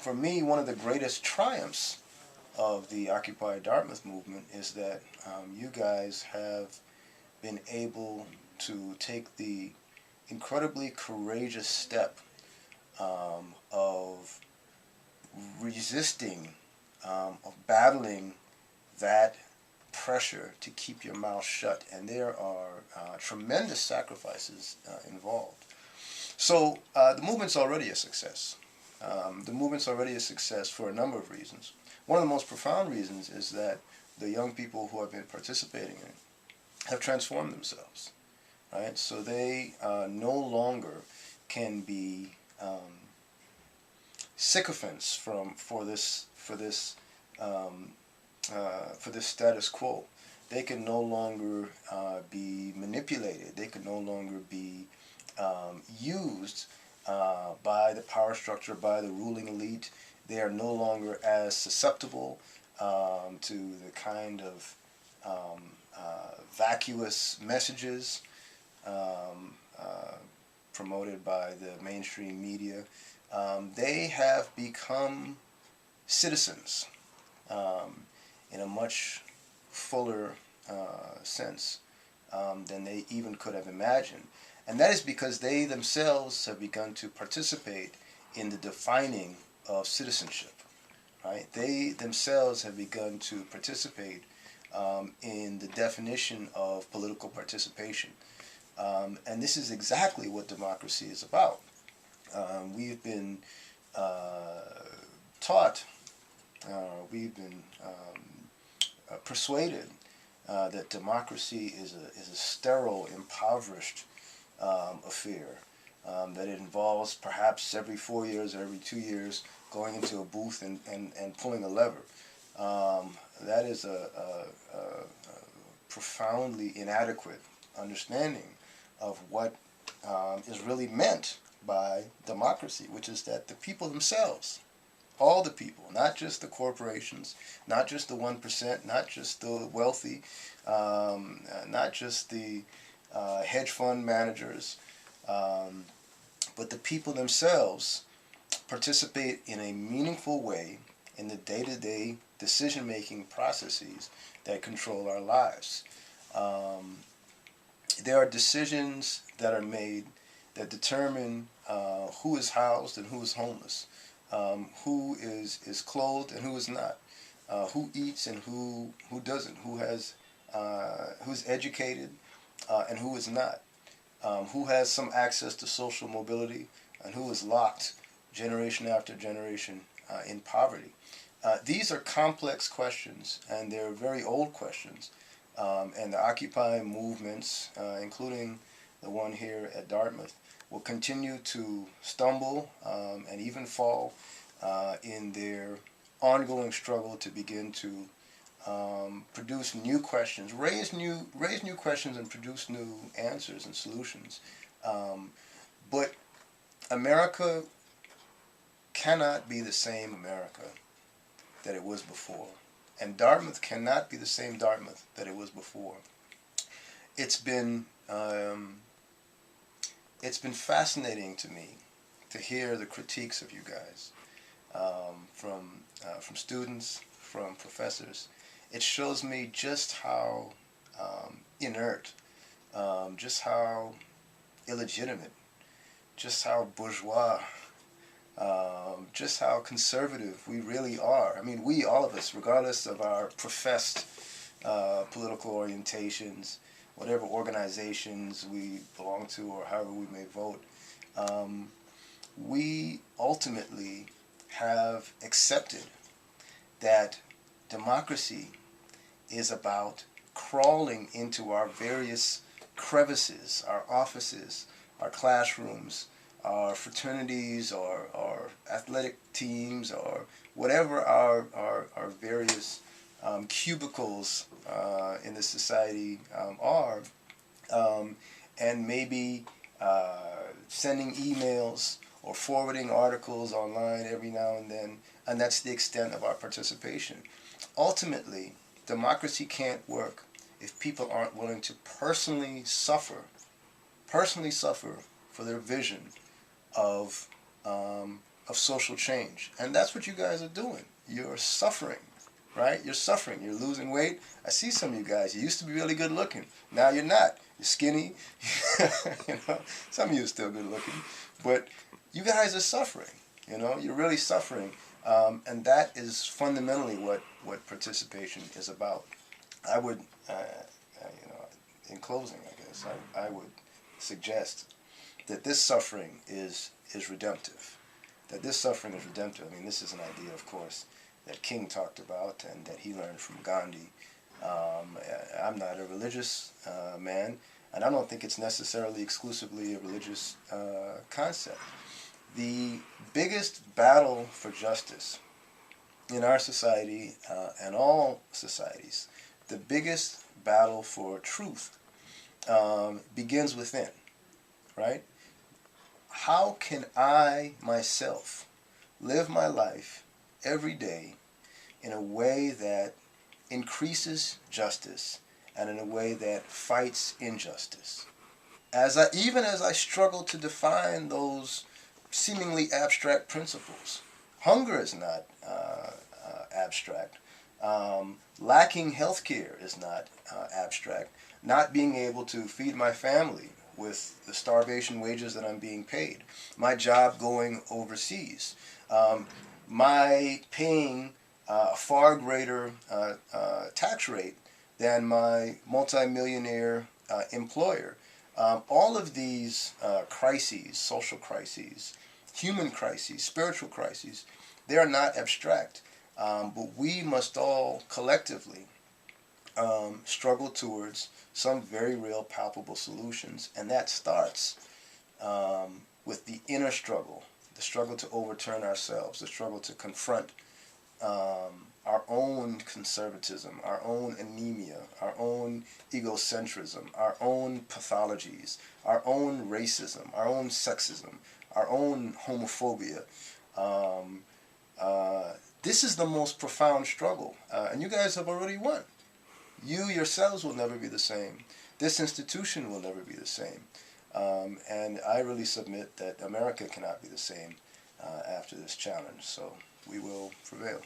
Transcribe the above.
for me, one of the greatest triumphs of the Occupy Dartmouth movement is that you guys have been able to take the incredibly courageous step of resisting, of battling that pressure to keep your mouth shut, and there are tremendous sacrifices involved. So the movement's already a success. The movement's already a success for a number of reasons. One of the most profound reasons is that the young people who have been participating in it have transformed themselves, right? So they no longer can be sycophants for this status quo. They can no longer be manipulated. They can no longer be used by the power structure, by the ruling elite. They are no longer as susceptible to the kind of vacuous messages promoted by the mainstream media. They have become citizens in a much fuller sense than they even could have imagined. And that is because they themselves have begun to participate in the defining of citizenship. Right? They themselves have begun to participate in the definition of political participation. And this is exactly what democracy is about. We've been taught, we've been persuaded that democracy is a sterile, impoverished affair, that it involves perhaps every 4 years or every 2 years going into a booth and pulling a lever. That is a profoundly inadequate understanding of what is really meant by democracy, which is that the people themselves, all the people, not just the corporations, not just the 1%, not just the wealthy, not just the hedge fund managers, but the people themselves participate in a meaningful way in the day-to-day decision-making processes that control our lives. There are decisions that are made that determine who is housed and who is homeless, who is clothed and who is not, who eats and who doesn't, who's educated and who is not, who has some access to social mobility and who is locked generation after generation in poverty. These are complex questions, and they're very old questions. And the Occupy movements, including the one here at Dartmouth, will continue to stumble and even fall in their ongoing struggle to begin to produce new questions, raise new questions, and produce new answers and solutions. But America cannot be the same America that it was before, and Dartmouth cannot be the same Dartmouth that it was before. It's been fascinating to me to hear the critiques of you guys from students, from professors. It shows me just how inert, just how illegitimate, just how bourgeois, just how conservative we really are. I mean, we, all of us, regardless of our professed political orientations, whatever organizations we belong to or however we may vote, we ultimately have accepted that democracy is about crawling into our various crevices, our offices, our classrooms, our fraternities, or athletic teams, or whatever our various cubicles in the society are, and maybe sending emails or forwarding articles online every now and then, and that's the extent of our participation. Ultimately, democracy can't work if people aren't willing to personally suffer for their vision of of social change. And that's what you guys are doing. You're suffering, right? You're suffering. You're losing weight. I see some of you guys. You used to be really good looking. Now you're not. You're skinny. You know, some of you are still good looking. But you guys are suffering. You know, you're really suffering. And that is fundamentally what participation is about. I would, you know, in closing, I guess, I would suggest that this suffering is redemptive. That this suffering is redemptive. I mean, this is an idea, of course, that King talked about and that he learned from Gandhi. I'm not a religious man, and I don't think it's necessarily exclusively a religious concept. The biggest battle for justice in our society and all societies, the biggest battle for truth begins within, right? How can I myself live my life every day in a way that increases justice and in a way that fights injustice? Even as I struggle to define those seemingly abstract principles. Hunger is not abstract. Lacking health care is not abstract. Not being able to feed my family with the starvation wages that I'm being paid. My job going overseas. My paying a far greater tax rate than my multimillionaire employer. All of these crises, social crises, human crises, spiritual crises, they are not abstract. But we must all collectively struggle towards some very real palpable solutions. And that starts with the inner struggle, the struggle to overturn ourselves, the struggle to confront our own conservatism, our own anemia, our own egocentrism, our own pathologies, our own racism, our own sexism, our own homophobia. This is the most profound struggle, and you guys have already won. You yourselves will never be the same. This institution will never be the same. And I really submit that America cannot be the same after this challenge. So we will prevail.